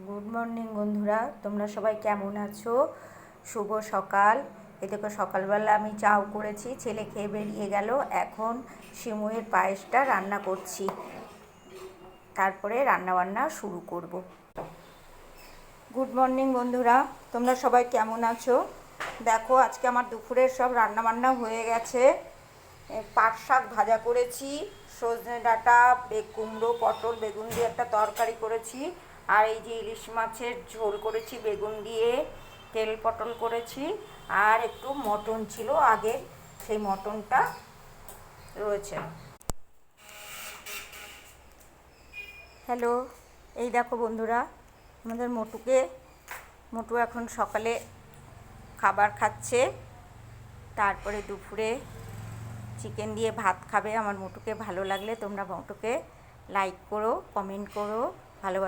Good morning বন্ধুরা, তোমরা সবাই কেমন আছো? শুভ সকাল। এই দেখো সকালবেলা আমি চাও করেছি, ছেলে খেয়ে বেরিয়ে গেল। এখন সিমুয়ের পায়েসটা রান্না করছি, তারপরে রান্নাবান্না শুরু করব। গুড মর্নিং বন্ধুরা, তোমরা সবাই কেমন আছো? দেখো আজকে আমার দুপুরের সব রান্নাবান্না হয়ে গেছে। পাট শাক ভাজা করেছি, সজনে ডাঁটা, কুমড়ো, পটল, বেগুন দিয়ে একটা তরকারি করেছি। আর এই যে ইলিশ মাছের ঝোল করেছি বেগুন দিয়ে, তেল পটল করেছি। আর একটু মটন ছিল আগে, সেই মটনটা রয়েছে। হ্যালো, এই দেখো বন্ধুরা, আমাদের মোটু এখন সকালে খাবার খাচ্ছে, তারপরে দুপুরে চিকেন দিয়ে ভাত খাবে। আমার মোটুকে ভালো লাগলে তোমরা মোটুকে লাইক করো, কমেন্ট করো, ভালোবাসো।